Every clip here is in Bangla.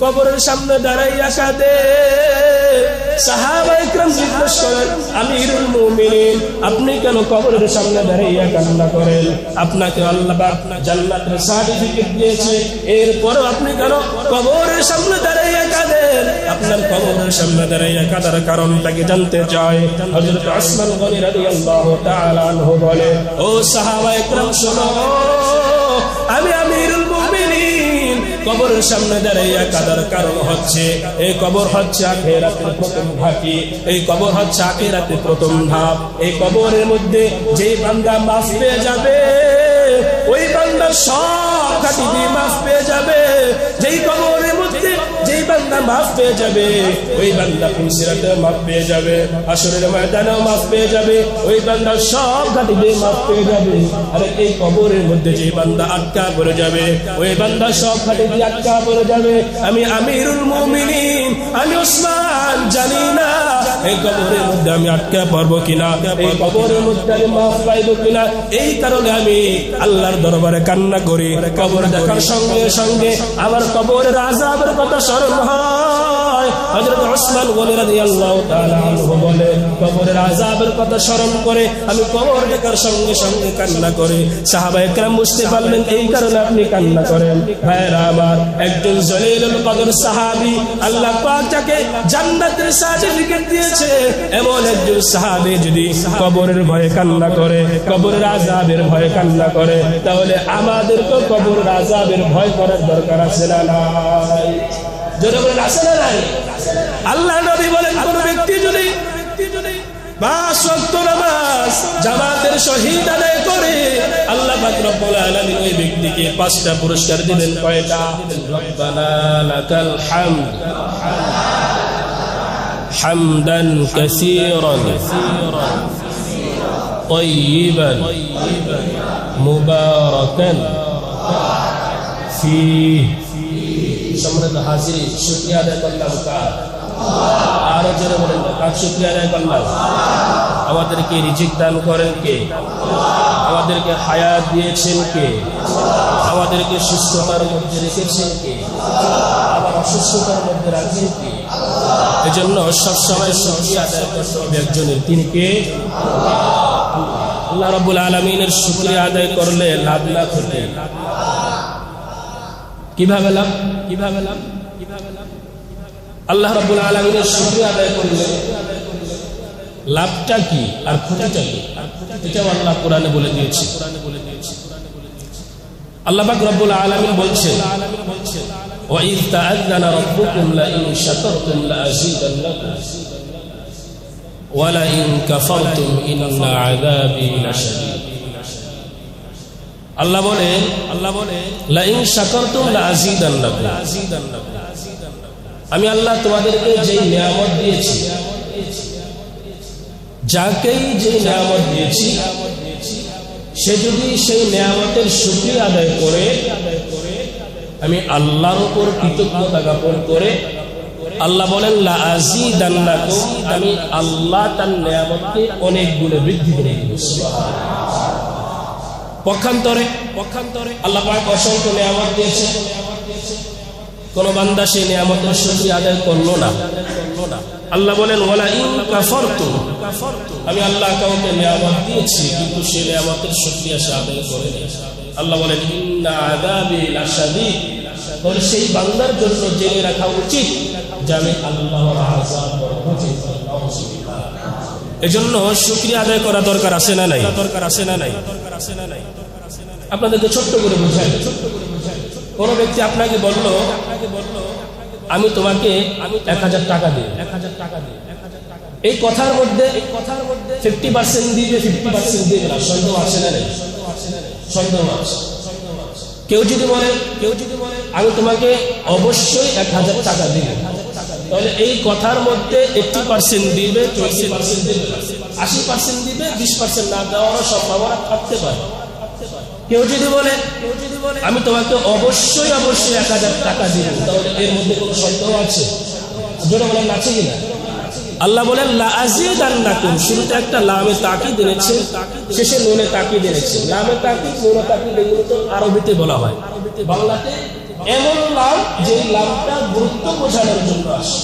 কবরের সামনে দাঁড়াইয়া কাঁদে। সাহাবায়ে কেরাম জিজ্ঞেস করেন, আমিরুল মুমিনিন, আপনি কেন কবরের সামনে দাঁড়াইয়া কান্না করেন? আপনাকে আল্লাহ পাক জান্নাতের সার্টিফিকেট দিয়েছে, এরপরও আপনি কেন কবরের সামনে দাঁড়াইয়া কাঁদেন? আপনার কবরের সামনে দাঁড়াইয়া কাঁদার কারণটাকে জানতে চাই। হযরত ওসমান গনি রাদিয়াল্লাহু তাআলা আনহু বলে, ও সাহাবায়ে কেরাম শোনো, আমি আমিরুল মুমিনিন কবরের সামনে দাঁড়াইয়া কাঁদার কারণ হচ্ছে, এই কবর হচ্ছে আখিরাতের প্রথম ঘাঁটি, এই কবর হচ্ছে আখিরাতের প্রথম ধাপ। এই কবরের মধ্যে যে বান্দা মাফ পেয়ে যাবে, ওই বান্দা সব ঘাঁটি দিয়ে মাফ পেয়ে যাবে। যেই কবরের মধ্যে যেই বান্দা মাফ পেয়ে যাবে, ওই বান্দা পুলসিরাতে মাফ পেয়ে যাবে, হাশরের ময়দানেও মাফ পেয়ে যাবে, ওই বান্দা সব ঘাঁটি দিয়ে মাফ পেয়ে যাবে। আর এই কবরের মধ্যে যেই বান্দা আটকা পড়ে যাবে, ওই বান্দা সব ঘাঁটি দিয়ে আটকা পড়ে যাবে। আমি আমিরুল মুমিনিন, আমি ওসমান জানি না এই কবরের মধ্যে আমি আটকা পড়বো কিনা, এই কবরের মধ্যে আমি মাফ পাইবো কিনা। এই কারণে আমি আল্লাহর দরবারে কান্না করি। কবর দেখার সঙ্গে সঙ্গে আমার কবরের আযাবের কথা স্মরণ হয়। হযরত ওসমান গনি রাদিয়াল্লাহু তাআলা আনহু বলে, কবরের আযাবের কথা স্মরণ করে আমি কবর দেখার সঙ্গে সঙ্গে কান্না করি। সাহাবায়ে কেরাম বুঝতে পারলেন এই কারণে আপনি কান্না করেন। ভাইরা আমার, একজন জলিলুল কদর সাহাবী, আল্লাহ পাক যাকে জান্নাতের সার্টিফিকেট দিয়েছে, এমন একজন সাহাবী যদি কবরের ভয়ে কান্না করে, কবরের আযাবের ভয়ে কান্না করে, তাহলে আমাদেরকে কবরের আযাবের ভয় করার দরকার আছে না নাই? জোরে বলেন, আছে না নাই? আল্লাহ নবী বলেন, কোন ব্যক্তি যদি 5 ওয়াক্ত নামাজ জামাতের সহিত আদায় করে, আল্লাহ পাক রব্বুল আলামিন ওই ব্যক্তিকে 5টা পুরস্কার দিবেন। কয়টা? রব্বানা লাকাল হামদ হামদান কাসীরান তাইয়িবান মুবারাকান ফীহি। সম্মানিত হাজির, শুকরিয়া আদায় করলাম কার? আরো জোরে বলেন, কার শুকরিয়া আদায় করলাম? আমাদেরকে রিজিক দান করেন কে? আমাদেরকে হায়াত দিয়েছেন কে? আমাদেরকে সুস্থতার মধ্যে রেখেছেন কে? আবার অসুস্থতার মধ্যে রাখেন কে? এজন্য সবসময় শুকরিয়া আদায় করতে হবে একজনের। তিনি কে? আল্লাহ রাব্বুল আলামিনের শুকরিয়া আদায় করলে লাভ না ক্ষতি? কিভাবে লাভ? কিভাবে লাভ? কিভাবে লাভ? আল্লাহ রাব্বুল আলামিনের শুকরিয়া আদায় করলে লাভটা কি আর ক্ষতিটা কি, এটাও আল্লাহ কোরআনে বলে দিয়েছে। আল্লাহ পাক রব্বুল আলামিন বলছেন, ওয়া ইয তাআযানা রাব্বুকুম লা ইন শাকারতুম লা আযীদান্নাকুম ওয়া লা ইন কাফারতুম ইন্না আযাবি লাশাদীদ। আল্লাহ বলে লা ইন শাকারতুম লা আযীদান্নাকুম, আমি আল্লাহ তোমাদেরকে যেই নিয়ামত দিয়েছি, যাকেই যে নিয়ামত দিয়েছি, সে যদি সেই নিয়ামতের শুকরিয়া আদায় করে, আমি আল্লাহর উপর কৃতজ্ঞতা জ্ঞাপন করে, আল্লাহ বলেন লা আযীদান্নাকুম, আমি আল্লাহ তার নিয়ামতকে অনেক গুণে বৃদ্ধি করে দেব। পক্ষান্তরে আল্লাহ পাক অসংখ্য নিয়ামত দিয়েছে, কোন বান্দা সেই নিয়ামতের শুকরিয়া আদায় করলো না। আল্লাহ বলেন ওয়ালা ইন কাফারতুম, আমি আল্লাহ কাউকে নিয়ামত দিয়েছি কিন্তু সেই নিয়ামতের শুকরিয়া সে আদায় করে না। আল্লাহ বলেন ইন্না আযাবি লাশাদীদ, আর সেই বান্দার জন্য জেনে রাখা উচিত যে আমি আল্লাহর আযাব বড় কঠিন। এজন্য শুকরিয়া আদায় করা দরকার আছে না নাই? দরকার আছে না নাই? আপনাদেরকে ছোট্ট করে বুঝাই, কোন ব্যক্তি আপনাকে বলল আমি তোমাকে 1000 টাকা দিই, এই কথার মধ্যে 50% দিবে, 50% দিবে না, সন্দেহ আছে না নাই? সন্দেহ আছে। কেউ যদি বলে আমি তোমাকে অবশ্যই 1000 টাকা দিব, তাহলে এই কথার মধ্যে 80% দিবে, 20% দিবে, 80% দিবে, 20% না দেওয়ার সম্ভাবনা থাকতে পারে। কেউ যদি বলে আমি তোমাকে অবশ্যই 1000 টাকা দিব, তাহলে এর মধ্যে কোনো সন্দেহ আছে? জোরে বলেন, আছে কিনা? আল্লাহ বলেন লা আযীদান্নাকুম, শুরুতে একটা লামে তাকিদ এনেছে, শেষে নুনে তাকিদ এনেছে। লামে তাকিদ, নুনে তাকিদ এগুলো তো আরবিতে বলা হয়, বাংলাতে এমন লাম যে লামটা গুরুত্ব বোঝানোর জন্য আসে,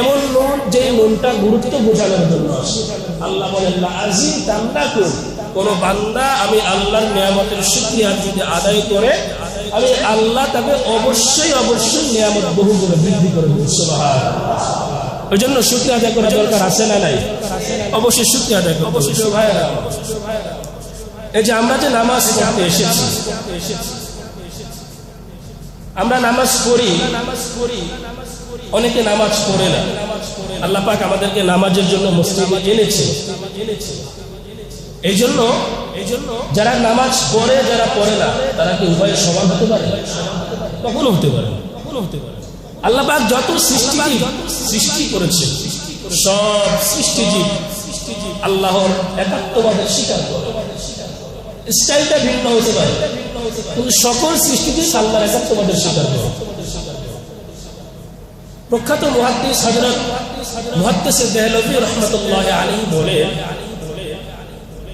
এমন নুন যে নুনটা গুরুত্ব বোঝানোর জন্য আসে। আল্লাহ বলেন লা আযীদান্নাকুম, কোন বান্দা আমি আল্লাহর নিয়ামতের শুকরিয়া যদি আদায় করে আমি আল্লাহ তাকে অবশ্যই অবশ্যই নিয়ামত বহুগুণে বৃদ্ধি করে দেব। সুবহানাল্লাহ। ওই জন্য শুকরিয়া আদায় করার দরকার আছে না নাই? অবশ্যই শুকরিয়া আদায় করব। এই যে আমরা যে নামাজ পড়তে এসেছি, আমরা নামাজ পড়ি, অনেকে নামাজ পড়ে না। আল্লাহ পাক আমাদেরকে নামাজের জন্য মসজিদে এনেছে। এই জন্য যারা নামাজ পড়ে যারা পড়ে না তারা কি উভয়ে সমান হতে পারে? কখনো হতে পারে। আল্লাহ পাক যত সৃষ্টি করেছে সব সৃষ্টিজীব আল্লাহর একাত্মবাদের স্বীকার করে। স্টাইলটা ভিন্ন হতে পারে কিন্তু সকল সৃষ্টিজীব আল্লাহর একাত্মবাদের স্বীকার করে। প্রখ্যাত মুহাদ্দিস হযরত মুহাদ্দিস দেহলভী রাহমাতুল্লাহি আলাইহি বলেন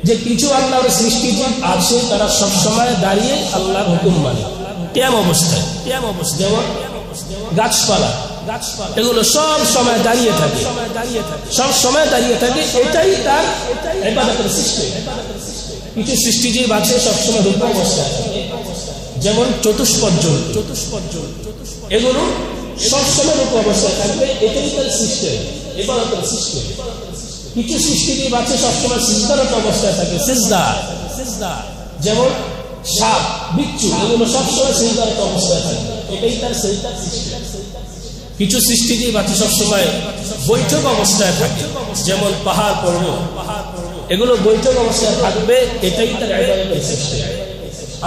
যে কিছু আল্লাহর সৃষ্টিজীব আছে তারা সব সময় দাঁড়িয়ে আল্লাহর হুকুম মানে, কিয়াম অবস্থায়। যেমন গাছপালা, এগুলো সব সময় দাঁড়িয়ে থাকে, সব সময় দাঁড়িয়ে থাকে, এটাই তার ইবাদতের সিস্টেম। কিছু সৃষ্টিজীব আছে সবসময় রূপ অবস্থায়, যেমন চতুষ্পদ জন্তু, এগুলো সবসময় রূপ অবস্থায় থাকবে, এটাই তার সিস্টেম, ইবাদতের সিস্টেম। কিছু সৃষ্টিজীব আছে সবসময় সিজদারত অবস্থায় থাকে, সিজদা, যেমন সাপ, বিচ্ছু, এগুলো সবসময় সিজদারত অবস্থায় থাকে, এটাই তার সিজদার সিস্টেম। কিছু সৃষ্টিজীব আছে সবসময় বৈঠক অবস্থায় থাকে, যেমন পাহাড় পর্বত, এগুলো বৈঠক অবস্থায় থাকবে, এটাই তার ইবাদতের সিস্টেম।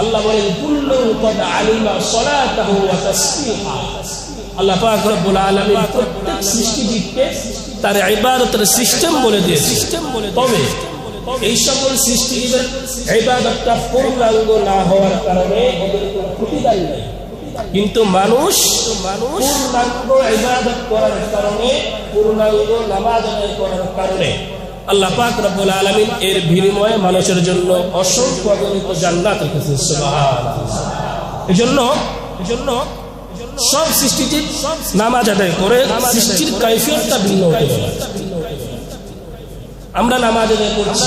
আল্লাহ বলেন কুল্লু ক্বাদ আলিমা সলাতাহু ওয়া তাসবিহা। আল্লাহ পাক রব্বুল আলামিন প্রত্যেক সৃষ্টিজীবকে তার ইবাদতের সিস্টেম বলে দিয়েছে। তবে এই সকল সৃষ্টিজীবের ইবাদতটা পূর্ণাঙ্গ না হওয়ার কারণে ওদের কোনো প্রতিদান নেই, কিন্তু মানুষ পূর্ণাঙ্গ ইবাদত করার কারণে, পূর্ণাঙ্গ নামাজ আদায় করার কারণে আল্লাহ পাক রব্বুল আলামিন এর বিনিময়ে মানুষের জন্য অসংখ্য অগণিত জান্নাত রেখেছে। সুবহানাল্লাহ। এজন্য সব সৃষ্টিজীব নামাজ আদায় করে, সৃষ্টির কাইফিয়তটা ভিন্ন হতে পারে। আমরা নামাজ আদায় করছি,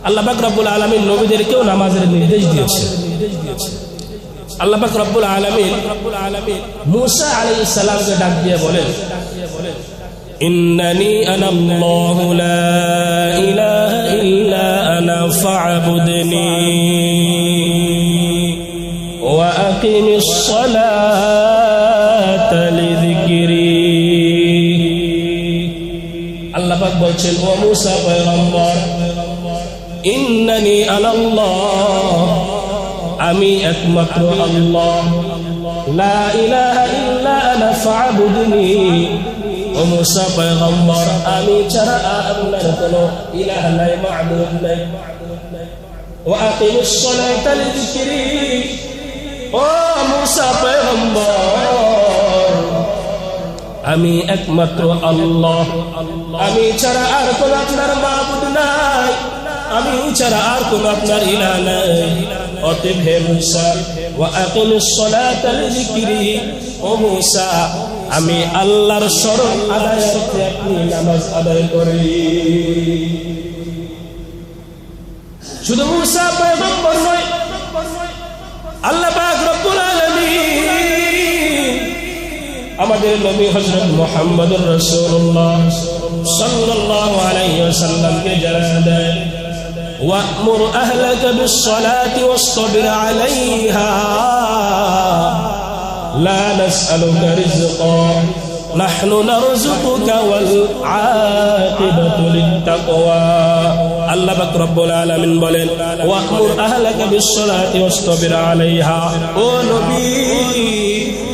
আল্লাহ পাক রব্বুল আলামিন নবীদেরকেও নামাজের নির্দেশ দিয়েছে। আল্লাহ পাক রব্বুল আলামিন মূসা আলাইহিস সালামকে ডাক দিয়ে বলেন ইন্নানি আনাল্লাহু লা ইলাহা ইল্লা আনা ফা'বুদনি ওয়া আকিমিস সালাতা লিযিকরি। আল্লাহ পাক বলছেন ও মূসা পয়গম্বর, ইন্নানি আনাল্লাহ, আমি একমাত্র আল্লাহ, লা ইলাহা ইল্লা আনা ফা'বুদনি, ও মূসা পয়গম্বর আমি ছাড়া আল্লাহর কোনো ইলাহ নাই, মা'বুদ নাই। ওয়া আকিমিস সালাতা লিযিকরি, ও মূসা পয়গম্বর আমি একমাত্র আল্লাহ, আমি ছাড়া আর কোনো আপনার মা'বুদ নাই, আমি ছাড়া আর কোনো আপনার ইলাহ নাই। অতএব হে মূসা ওয়া আকিমিস সালাতা লিযিকরি, ও মূসা আমি আল্লাহর শরণ আদায়ার্থে আপনি নামাজ আদায় করেন। শুধু মূসা পয়গম্বর নয়, আল্লাহ পাক রব্বুল আলামিন আমাদের নবী হযরত মুহাম্মদুর রাসূলুল্লাহ সাল্লাল্লাহু আলাইহি ওয়াসাল্লামকে জানান দেন ওয়া'মুর আহলাকা বিস-সালাতি ওয়াসতাবির আলাইহা লা নাসআলুকা রিজকা নাহনু নারযুকুকা ওয়াল আকিবাতু লিত-তাকওয়া। আল্লাহ পাক রব্বুল আলামিন বলেন ওয়া'মুর আহলাকা বিস-সালাতি ওয়াসতাবির আলাইহা, ও নবী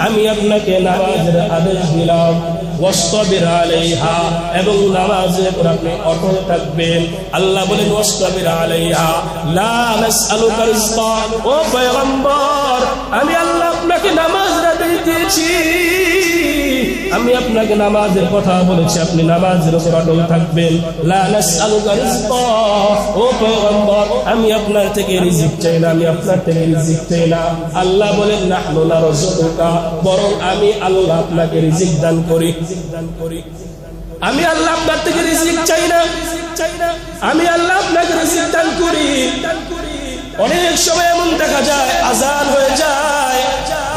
আমি আপনাকে নামাজের আদেশ দিলাম, ওয়াসতাবির আলাইহা, এবং নামাজের উপর আপনি অটল থাকবেন। আল্লাহ বলেন ওয়াসতাবির আলাইহা লা নাসআলুকা রিজকা, ও পয়গম্বর আমি আল্লাহ আপনাকে নামাজ আদেশ দিয়েছি, আমি আপনাকে নামাজের কথা বলেছি, আপনি নামাজের উপর অটল থাকবেন। লা নাসআলুকা রিজকা, ও পয়গম্বর আমি আপনার থেকে রিজিক চাই না, আমি আপনার থেকে রিজিক চাই না। আল্লাহ বলেন নাহনু নারযুকুকা, বরং আমি আল্লাহ আপনাকে রিজিক দান করি। আমি আল্লাহ আপনার থেকে রিজিক চাই না, আমি আল্লাহ আপনাকে রিজিক দান করি। অনেক সময় এমন দেখা যায় আযান হয়ে যায়,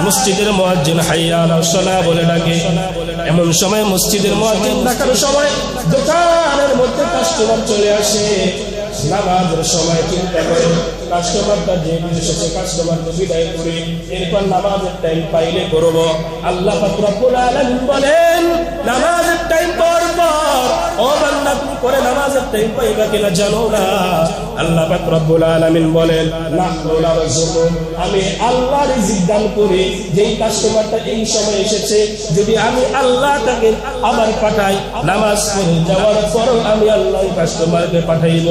মসজিদের মুয়াজ্জিন হাইয়া আলাস সালাহ বলে ডাকে, এমন সময় মসজিদের মুয়াজ্জিন ডাকার সময় দোকানের মধ্যে কাস্টমার চলে আসে। নামাজের সময় চিন্তা করে কাস্টমারটা যে এসেছে কাস্টমারকে বিদায় করে এরপর নামাজের টাইম পাইলে করব। আল্লাহ পাক রব্বুল আলামিন বলেন নামাজের টাইম পর ও বান্দা তুমি করে নামাজের টাইম পাইবা কিনা জানো না? আল্লাহ পাক রব্বুল আলামিন বলেন নাহনু নারযুকুক, আমি আল্লাহ রিজিক দান করি। যেই কাস্টমারটা এই সময় এসেছে যদি আমি আল্লাহ তাকে আবার পাঠাই, নামাজ পড়ে যাওয়ার পরও আমি আল্লাহ কাস্টমারকে পাঠাইব।